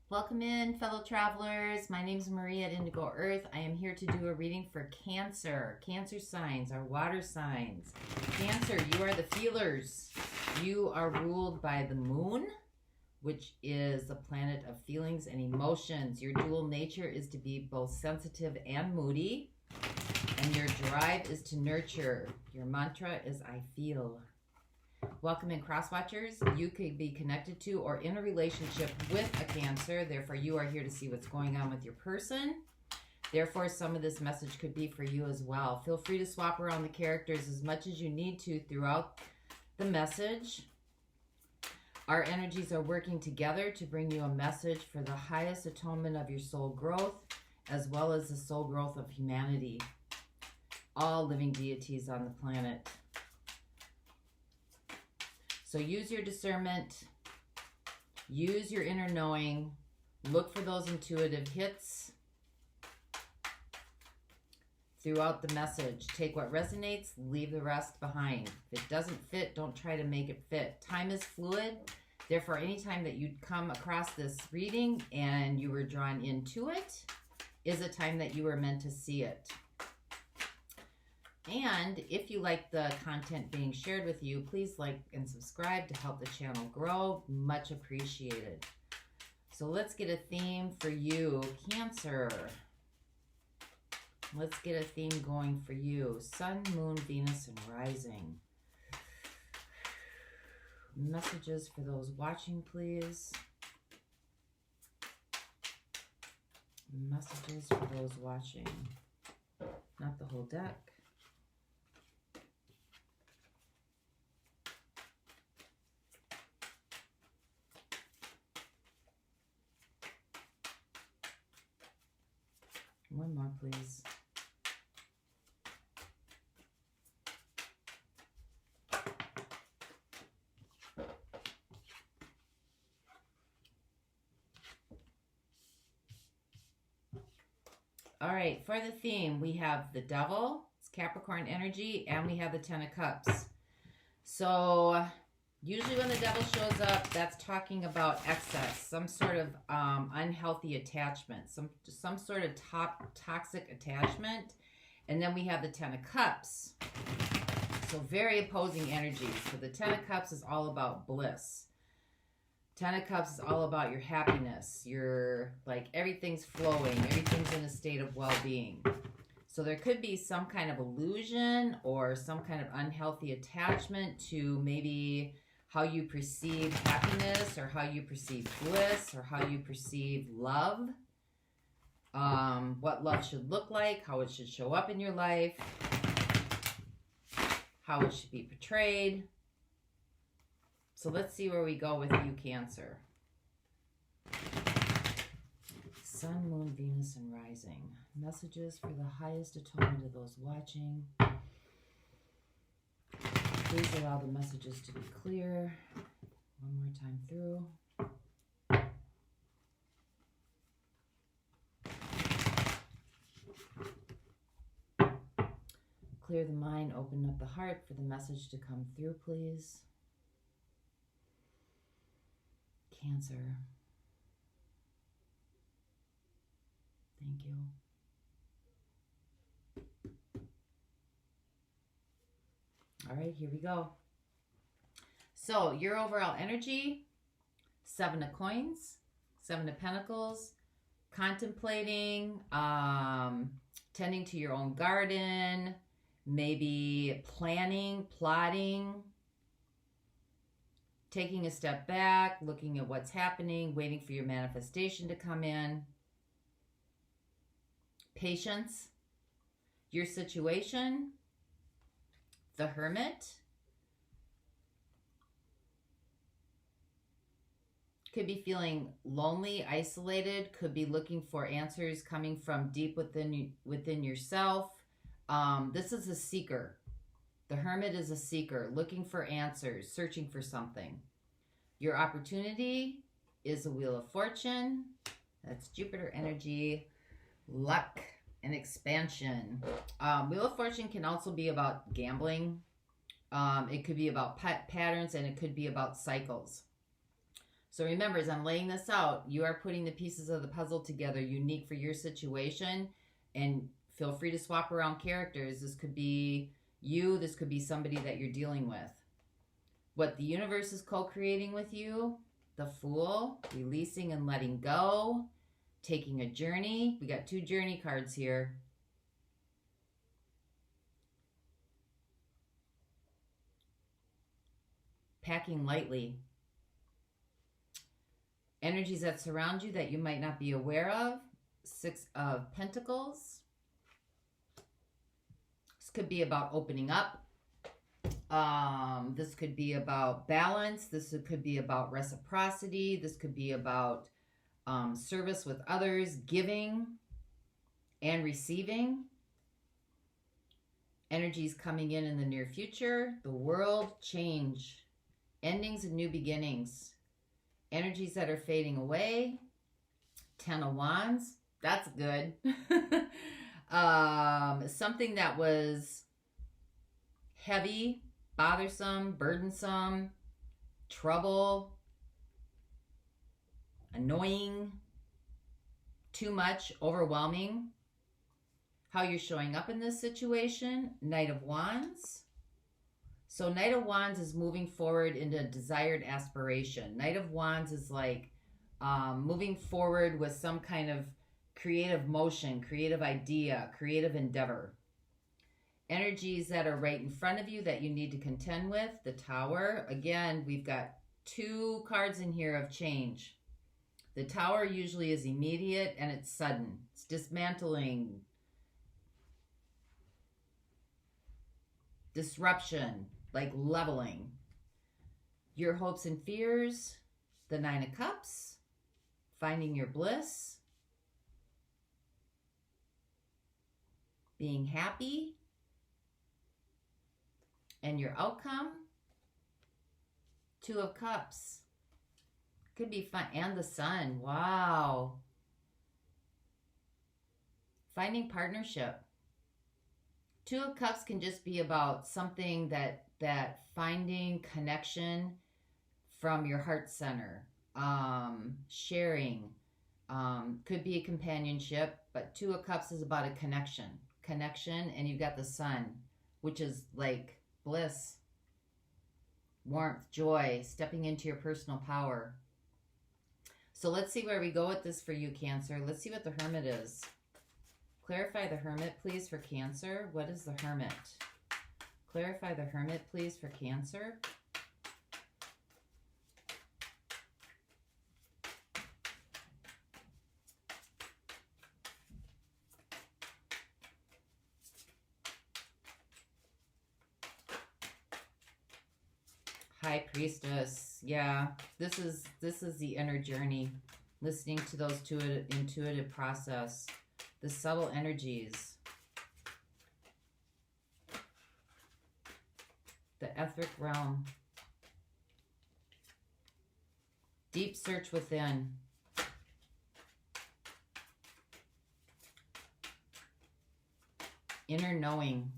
Welcome in, fellow travelers. My name is Marie at Indigo Earth. I am here to do a reading for Cancer. Cancer signs are water signs. Cancer, you are the feelers. You are ruled by the moon, which is the planet of feelings and emotions. Your dual nature is to be both sensitive and moody. And your drive is to nurture. Your mantra is I feel. Welcome in, cross watchers. You could be connected to or in a relationship with a Cancer. Therefore, you are here to see what's going on with your person. Therefore, some of this message could be for you as well. Feel free to swap around the characters as much as you need to throughout the message. Our energies are working together to bring you a message for the highest atonement of your soul growth, as well as the soul growth of humanity. All living deities on the planet. So use your discernment, use your inner knowing, look for those intuitive hits throughout the message. Take what resonates, leave the rest behind. If it doesn't fit, don't try to make it fit. Time is fluid. Therefore, anytime that you come across this reading and you were drawn into it is a time that you were meant to see it. And if you like the content being shared with you, please like and subscribe to help the channel grow. Much appreciated. So let's get a theme for you, Cancer. Let's get a theme going for you. Sun, Moon, Venus, and Rising. Messages for those watching, please. Messages for those watching. Not the whole deck. One more, please. All right, for the theme, we have the Devil, it's Capricorn energy, and we have the Ten of Cups. So usually when the Devil shows up, that's talking about excess, some sort of unhealthy attachment, some sort of toxic attachment. And then we have the Ten of Cups. So very opposing energies. So the Ten of Cups is all about bliss. Ten of Cups is all about your happiness. Your, like, everything's flowing. Everything's in a state of well-being. So there could be some kind of illusion or some kind of unhealthy attachment to maybe how you perceive happiness or how you perceive bliss or how you perceive love. What love should look like, how it should show up in your life, how it should be portrayed. So let's see where we go with you, Cancer. Sun, Moon, Venus, and Rising. Messages for the highest atonement of those watching. Please allow the messages to be clear. One more time through. Clear the mind, open up the heart for the message to come through, please. Cancer. Thank you. All right, here we go. So your overall energy, 7 of Coins, 7 of Pentacles, contemplating, tending to your own garden, maybe planning, plotting, taking a step back, looking at what's happening, waiting for your manifestation to come in. Patience, your situation, the Hermit. Could be feeling lonely, isolated, could be looking for answers coming from deep within yourself. This is a seeker. The Hermit is a seeker, looking for answers, searching for something. Your opportunity is a Wheel of Fortune. That's Jupiter energy, luck, and expansion. Wheel of Fortune can also be about gambling. It could be about patterns, and it could be about cycles. So remember, as I'm laying this out, you are putting the pieces of the puzzle together unique for your situation, and feel free to swap around characters. This could be you, this could be somebody that you're dealing with. What the universe is co-creating with you, the Fool, releasing and letting go, taking a journey. We got 2 journey cards here. Packing lightly. Energies that surround you that you might not be aware of. 6 of Pentacles. This could be about opening up. This could be about balance. This could be about reciprocity. This could be about service with others, giving and receiving. Energies coming in the near future. The world, change. Endings and new beginnings. Energies that are fading away. 10 of Wands. That's good. Something that was heavy, bothersome, burdensome, trouble, annoying, too much, overwhelming. How you're showing up in this situation. Knight of Wands. So Knight of Wands is moving forward into desired aspiration. Knight of Wands is like moving forward with some kind of creative motion, creative idea, creative endeavor. Energies that are right in front of you that you need to contend with. The Tower. Again, we've got 2 cards in here of change. The Tower usually is immediate and it's sudden. It's dismantling, disruption, like leveling. Your hopes and fears. The 9 of Cups. Finding your bliss. Being happy. And your outcome. 2 of Cups. Could be fun. And the Sun. Wow. Finding partnership. 2 of Cups can just be about something that finding connection from your heart center. Sharing. Could be a companionship, but 2 of Cups is about a connection. Connection, and you've got the Sun, which is like bliss, warmth, joy, stepping into your personal power. So let's see where we go with this for you, Cancer. Let's see what the Hermit is. Clarify the Hermit, please, for Cancer. What is the Hermit? Clarify the Hermit, please, for Cancer. High Priestess. Yeah, this is the inner journey. Listening to those intuitive process. The subtle energies. The etheric realm. Deep search within. Inner knowing.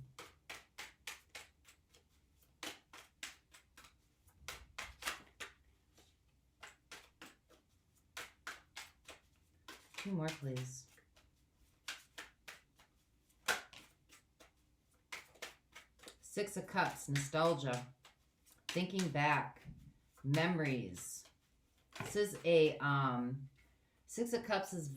Two more, please. Six of Cups, nostalgia, thinking back, memories. This is a, Six of Cups is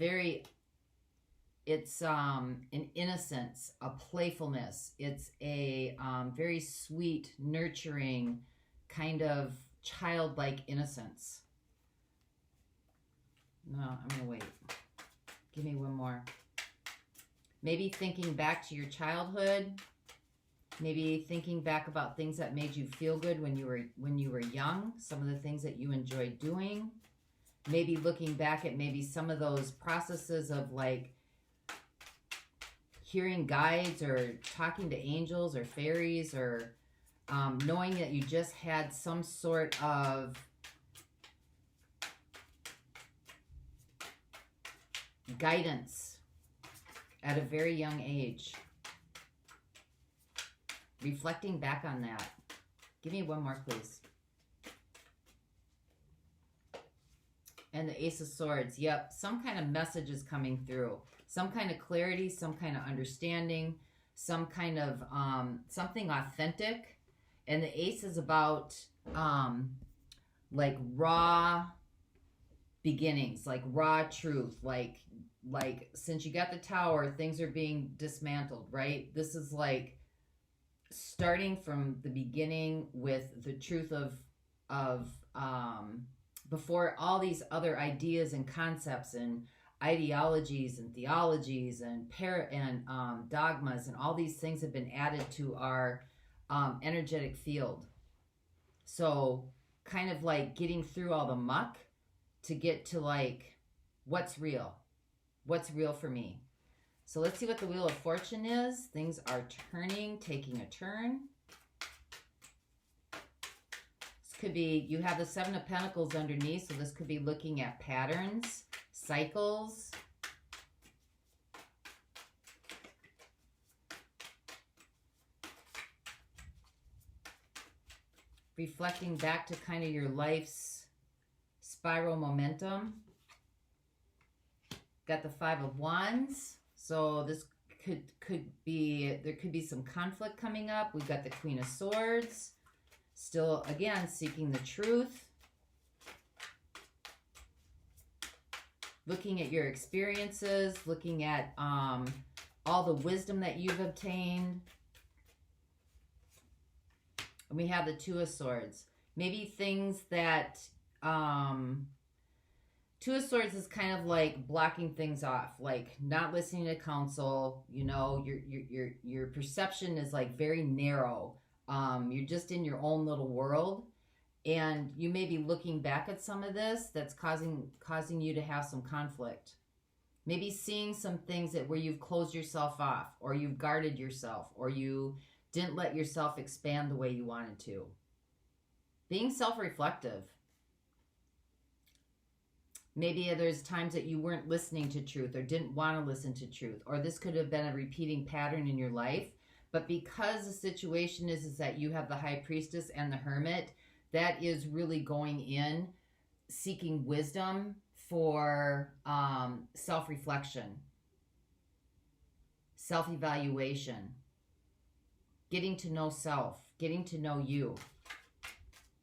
it's an innocence, a playfulness. It's a very sweet, nurturing, kind of childlike innocence. No, I'm going to wait. Give me one more. Maybe thinking back to your childhood. Maybe thinking back about things that made you feel good when you were young. Some of the things that you enjoyed doing. Maybe looking back at maybe some of those processes of like hearing guides or talking to angels or fairies or knowing that you just had some sort of guidance at a very young age. Reflecting back on that. Give me one more, please. and the Ace of Swords. Yep, some kind of message is coming through. Some kind of clarity, some kind of understanding, some kind of something authentic. And the Ace is about like raw beginnings, like raw truth, like since you got the Tower, things are being dismantled, right? This is like starting from the beginning with the truth of before all these other ideas and concepts and ideologies and theologies and dogmas and all these things have been added to our energetic field. So kind of like getting through all the muck to get to like what's real for me. So let's see what the Wheel of Fortune is. Things are turning, taking a turn. This could be, you have the Seven of Pentacles underneath, so this could be looking at patterns, cycles. Reflecting back to kind of your life's spiral momentum. Got the Five of Wands. So this could be, there could be some conflict coming up. We've got the Queen of Swords. Still, again, seeking the truth. Looking at your experiences. Looking at all the wisdom that you've obtained. And we have the Two of Swords. Maybe things that... Two of Swords is kind of like blocking things off, like not listening to counsel. You know, your perception is like very narrow. You're just in your own little world, and you may be looking back at some of this that's causing you to have some conflict. Maybe seeing some things that where you've closed yourself off, or you've guarded yourself, or you didn't let yourself expand the way you wanted to. Being self-reflective. Maybe there's times that you weren't listening to truth or didn't want to listen to truth, or this could have been a repeating pattern in your life. But because the situation is that you have the High Priestess and the Hermit, that is really going in, seeking wisdom for self-reflection, self-evaluation, getting to know self, getting to know you,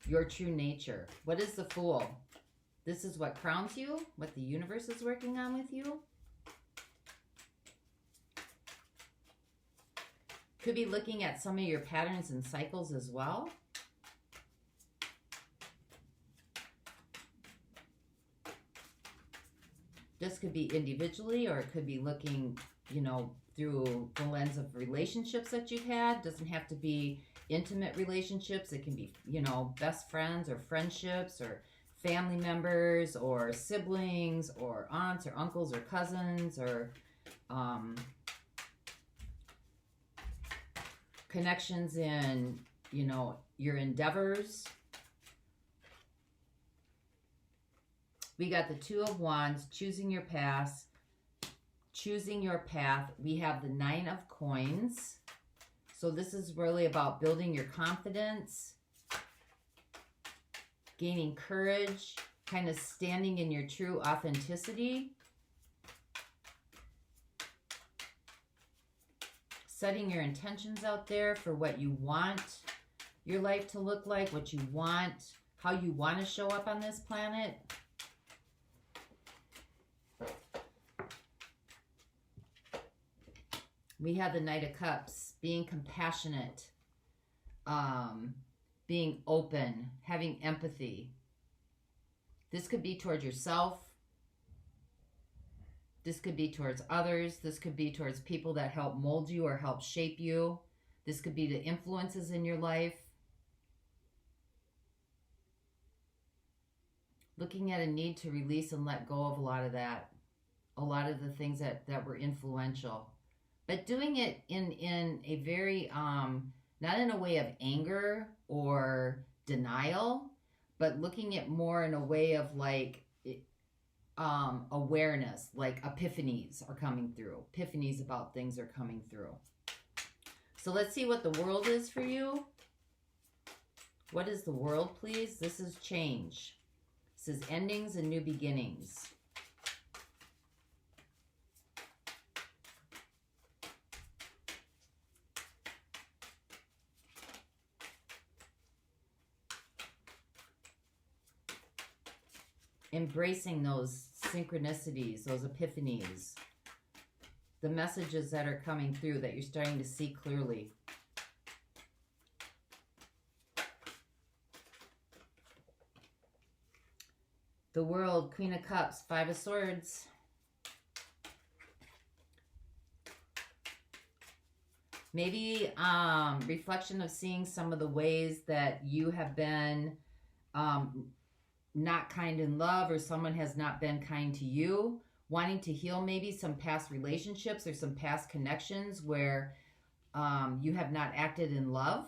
your true nature. What is the Fool? This is what crowns you, what the universe is working on with you. Could be looking at some of your patterns and cycles as well. This could be individually, or it could be looking, you know, through the lens of relationships that you've had. Doesn't have to be intimate relationships. It can be, you know, best friends or friendships or family members or siblings or aunts or uncles or cousins or connections in, you know, your endeavors. We got the Two of Wands, choosing your path, choosing your path. We have the Nine of Coins. So this is really about building your confidence, gaining courage, kind of standing in your true authenticity, setting your intentions out there for what you want your life to look like, what you want, how you want to show up on this planet. We have the Knight of Cups, being compassionate, being open, having empathy. This could be towards yourself. This could be towards others. This could be towards people that help mold you or help shape you. This could be the influences in your life. Looking at a need to release and let go of a lot of that. A lot of the things that were influential. But doing it in a very, not in a way of anger or denial, but looking at more in a way of like awareness, like epiphanies are coming through. Epiphanies about things are coming through. So let's see what the world is for you. What is the world, please? This is change. This is endings and new beginnings. Embracing those synchronicities, those epiphanies, the messages that are coming through that you're starting to see clearly. The World, Queen of Cups, Five of Swords. Maybe reflection of seeing some of the ways that you have been not kind in love, or someone has not been kind to you. Wanting to heal maybe some past relationships or some past connections where you have not acted in love.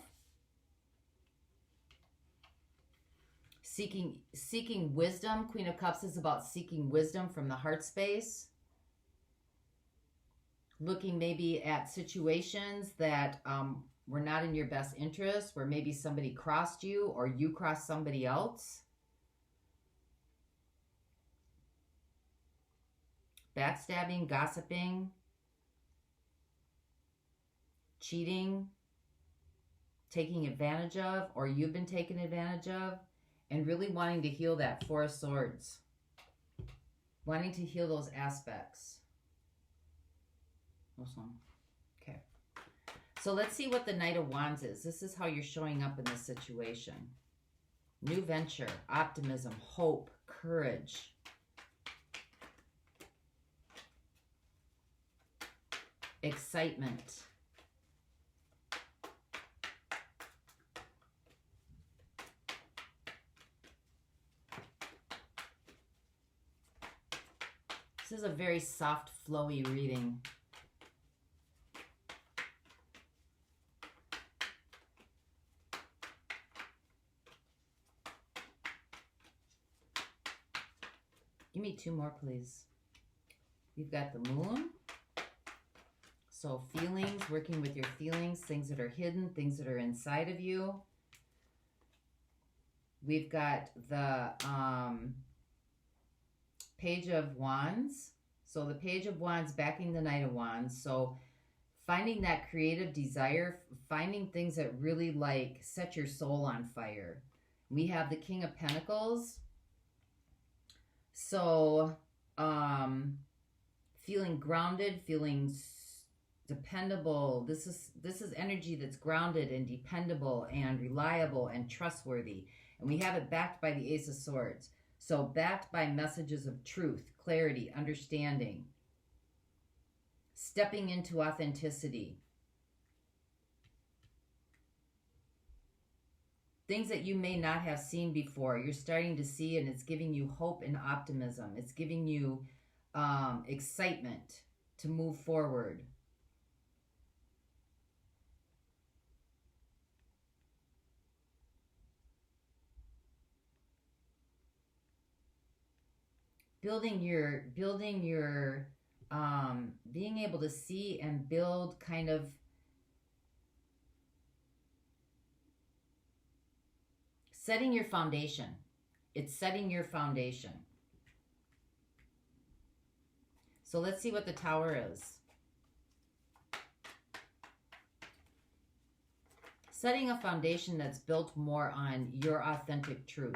Seeking wisdom. Queen of Cups is about seeking wisdom from the heart space. Looking maybe at situations that were not in your best interest, where maybe somebody crossed you or you crossed somebody else. Backstabbing, gossiping, cheating, taking advantage of, or you've been taken advantage of, and really wanting to heal that Four of Swords. Wanting to heal those aspects. Awesome. Okay. So let's see what the Knight of Wands is. This is how you're showing up in this situation. New venture, optimism, hope, courage. Excitement. This is a very soft, flowy reading. Give me two more, please. We've got the Moon. So feelings, working with your feelings, things that are hidden, things that are inside of you. We've got the Page of Wands. So the Page of Wands backing the Knight of Wands. So finding that creative desire, finding things that really like set your soul on fire. We have the King of Pentacles. So feeling grounded, feeling dependable. This is energy that's grounded and dependable and reliable and trustworthy. And we have it backed by the Ace of Swords. So backed by messages of truth, clarity, understanding, stepping into authenticity. Things that you may not have seen before, you're starting to see, and it's giving you hope and optimism. It's giving you excitement to move forward. Building your being able to see and build kind of setting your foundation. It's setting your foundation. So let's see what the Tower is. Setting a foundation that's built more on your authentic truth.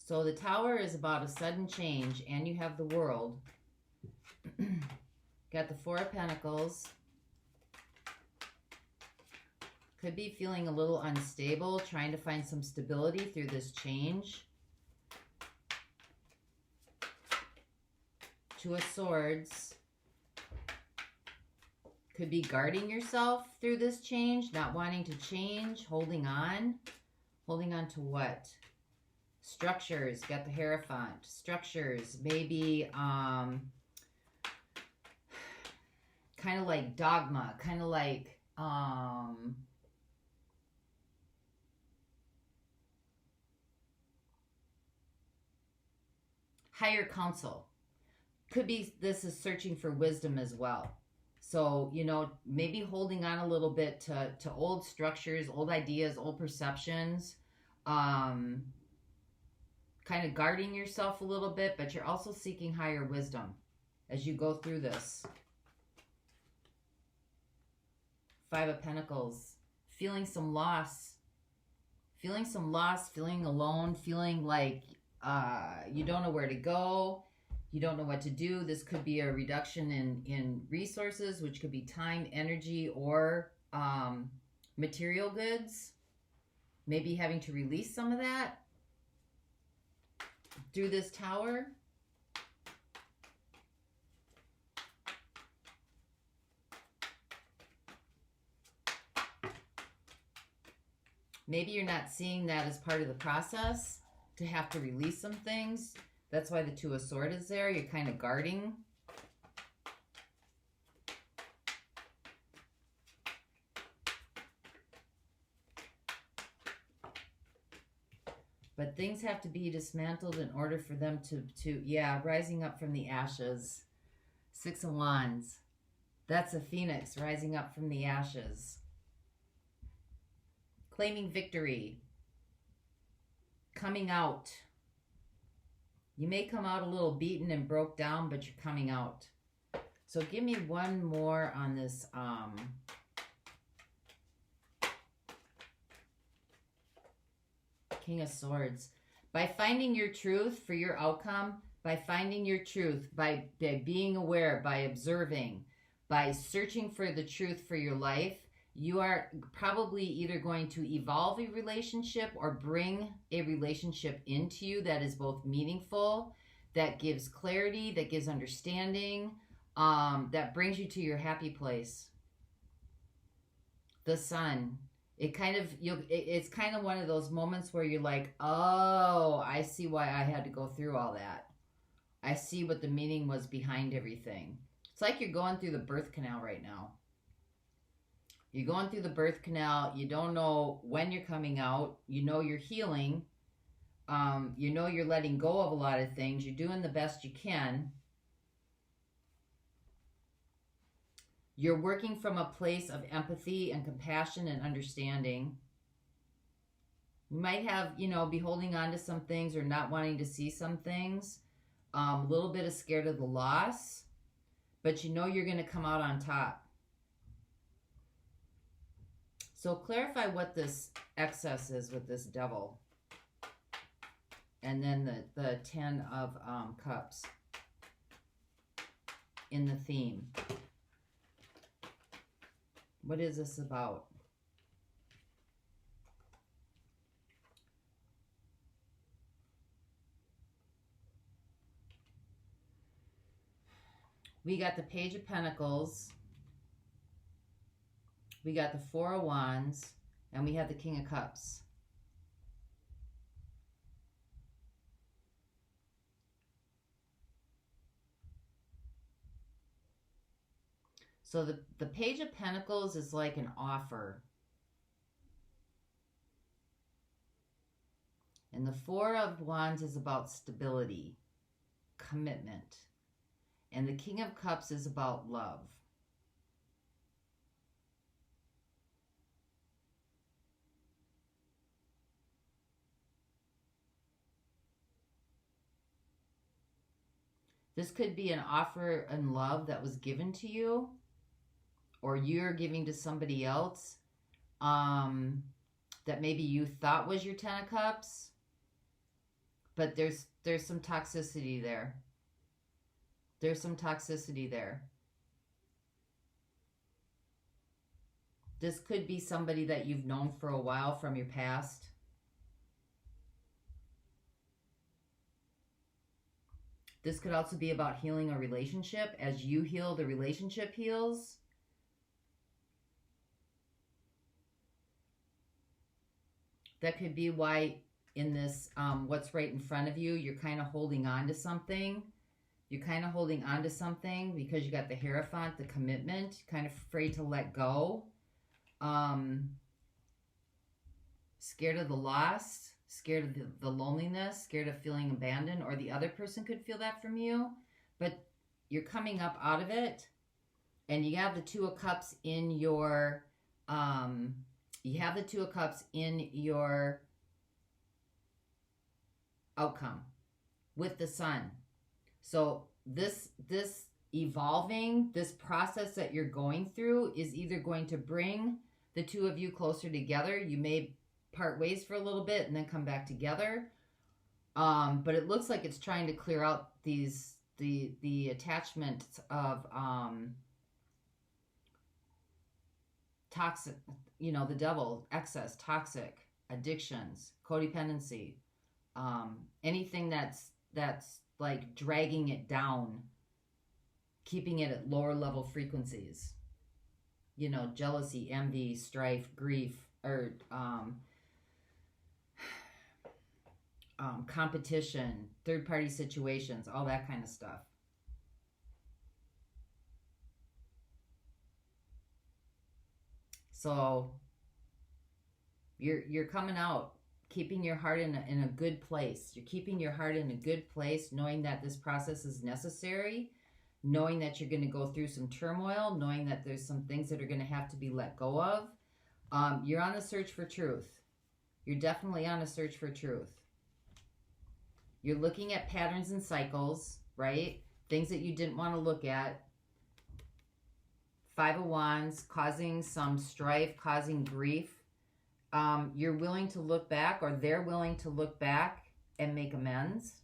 So the Tower is about a sudden change, and you have the World. Got the Four of Pentacles. Could be feeling a little unstable, trying to find some stability through this change. Two of Swords. Could be guarding yourself through this change, not wanting to change, holding on. Holding on to what? Structures, got the Hierophant. Structures, maybe kind of like dogma, kind of like higher counsel. Could be this is searching for wisdom as well. So, you know, maybe holding on a little bit to old structures, old ideas, old perceptions, kind of guarding yourself a little bit, but you're also seeking higher wisdom as you go through this. Five of Pentacles, feeling some loss, feeling alone, feeling like you don't know where to go. You don't know what to do. This could be a reduction in resources, which could be time, energy, or material goods. Maybe having to release some of that through this Tower. Maybe you're not seeing that as part of the process to have to release some things. That's why the Two of Swords is there. You're kind of guarding. But things have to be dismantled in order for them to rising up from the ashes. Six of Wands. That's a phoenix rising up from the ashes. Claiming victory. Coming out. You may come out a little beaten and broke down, but you're coming out. So give me one more on this. King of Swords. By finding your truth for your outcome, by finding your truth, by being aware, by observing, by searching for the truth for your life, you are probably either going to evolve a relationship or bring a relationship into you that is both meaningful, that gives clarity, that gives understanding, that brings you to your happy place. The Sun. It's kind of one of those moments where you're like, oh, I see why I had to go through all that. I see what the meaning was behind everything. It's like you're going through the birth canal right now. You're going through the birth canal. You don't know when you're coming out. You know you're healing. You know you're letting go of a lot of things. You're doing the best you can. You're working from a place of empathy and compassion and understanding. You might have, be holding on to some things or not wanting to see some things. A little bit of scared of the loss. But you know you're going to come out on top. So clarify what this excess is with this Devil. And then the Ten of Cups in the theme. What is this about? We got the Page of Pentacles. We got the Four of Wands, and we have the King of Cups. So the Page of Pentacles is like an offer. And the Four of Wands is about stability, commitment. And the King of Cups is about love. This could be an offer in love that was given to you, or you're giving to somebody else that maybe you thought was your Ten of Cups, but there's some toxicity there. There's some toxicity there. This could be somebody that you've known for a while from your past. This could also be about healing a relationship. As you heal, the relationship heals. That could be why in this, what's right in front of you, you're kind of holding on to something. You're kind of holding on to something because you got the Hierophant, the commitment, kind of afraid to let go. Scared of the loss. Scared of the loneliness, scared of feeling abandoned, or the other person could feel that from you, but you're coming up out of it. And you have the Two of Cups in your, you have the Two of Cups in your outcome with the Sun. So this evolving, this process that you're going through is either going to bring the two of you closer together. You may part ways for a little bit and then come back together. But it looks like it's trying to clear out the attachment of toxic, the devil, excess, toxic, addictions, codependency, anything that's like dragging it down, keeping it at lower level frequencies. Jealousy, envy, strife, grief, or competition, third-party situations, all that kind of stuff. So you're coming out, keeping your heart in a good place. You're keeping your heart in a good place, knowing that this process is necessary, knowing that you're going to go through some turmoil, knowing that there's some things that are going to have to be let go of. You're on the search for truth. You're definitely on a search for truth. You're looking at patterns and cycles, right? Things that you didn't want to look at. Five of Wands, causing some strife, causing grief. You're willing to look back, or they're willing to look back and make amends.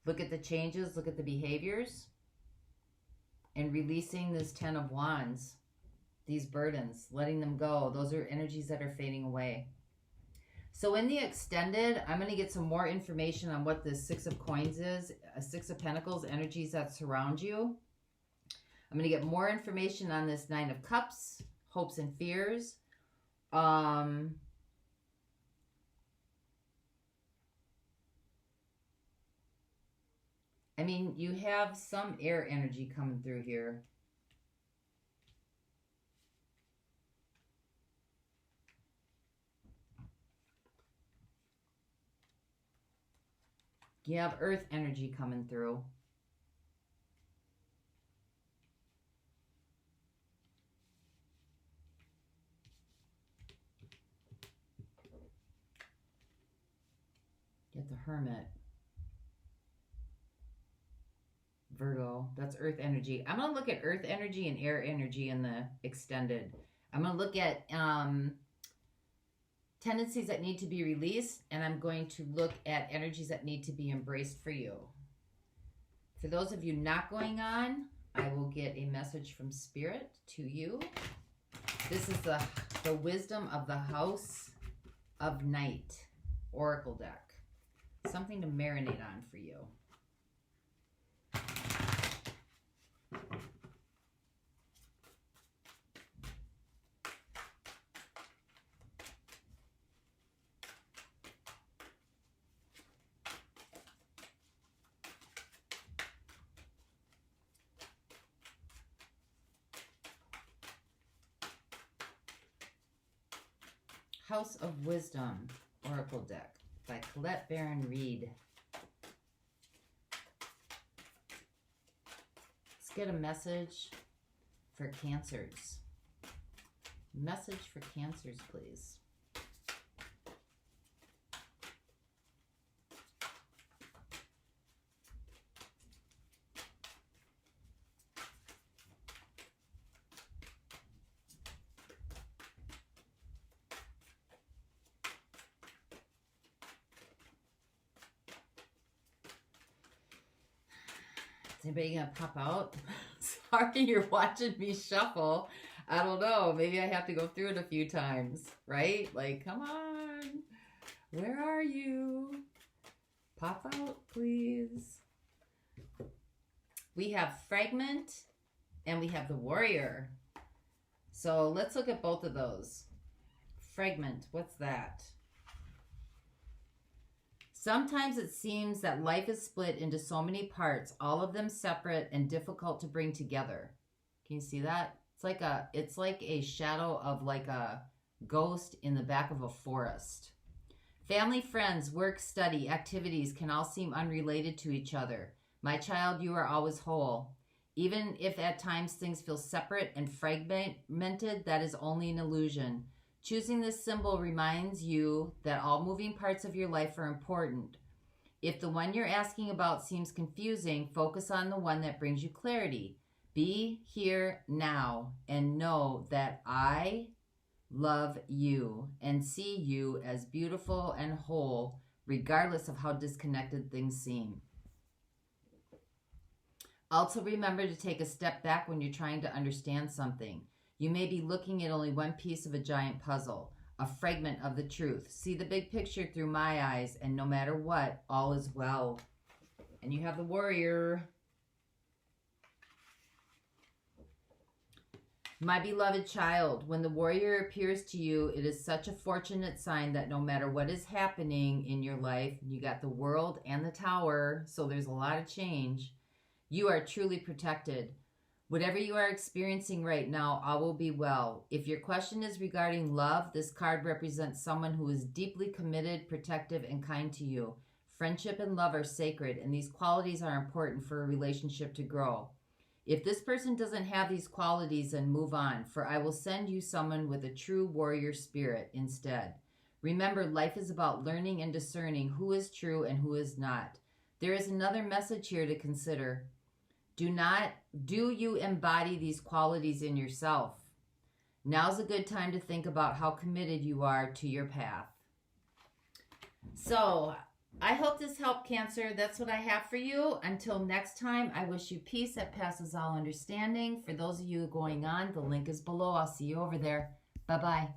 Look at the changes, look at the behaviors, and releasing this Ten of Wands, these burdens, letting them go. Those are energies that are fading away. So in the extended, I'm going to get some more information on what this Six of Coins is, Six of Pentacles, energies that surround you. I'm going to get more information on this Nine of Cups, hopes and fears. I mean, you have some air energy coming through here. You have earth energy coming through. Get the Hermit. Virgo, that's earth energy. I'm going to look at earth energy and air energy in the extended. I'm going to look at tendencies that need to be released, and I'm going to look at energies that need to be embraced for you. For those of you not going on, I will get a message from Spirit to you. This is the Wisdom of the House of Night Oracle deck. Something to marinate on for you. House of Wisdom Oracle deck by Colette Baron Reed. Let's get a message for Cancers. Message for Cancers, please. Is anybody gonna pop out? Sorry, you're watching me shuffle. I don't know. Maybe I have to go through it a few times, right? Like, come on. Where are you? Pop out, please. We have Fragment and we have the Warrior. So let's look at both of those. Fragment, what's that? Sometimes it seems that life is split into so many parts, all of them separate and difficult to bring together. Can you see that? It's like a shadow of like a ghost in the back of a forest. Family, friends, work, study, activities can all seem unrelated to each other. My child, you are always whole. Even if at times things feel separate and fragmented, that is only an illusion. Choosing this symbol reminds you that all moving parts of your life are important. If the one you're asking about seems confusing, focus on the one that brings you clarity. Be here now and know that I love you and see you as beautiful and whole, regardless of how disconnected things seem. Also, remember to take a step back when you're trying to understand something. You may be looking at only one piece of a giant puzzle, a fragment of the truth. See the big picture through my eyes, and no matter what, all is well. And you have the Warrior. My beloved child, when the Warrior appears to you, it is such a fortunate sign that no matter what is happening in your life, you got the World and the Tower, so there's a lot of change. You are truly protected. Whatever you are experiencing right now, all will be well. If your question is regarding love, this card represents someone who is deeply committed, protective, and kind to you. Friendship and love are sacred, and these qualities are important for a relationship to grow. If this person doesn't have these qualities, then move on, for I will send you someone with a true warrior spirit instead. Remember, life is about learning and discerning who is true and who is not. There is another message here to consider. Do you embody these qualities in yourself? Now's a good time to think about how committed you are to your path. So, I hope this helped, Cancer. That's what I have for you. Until next time, I wish you peace that passes all understanding. For those of you going on, the link is below. I'll see you over there. Bye-bye.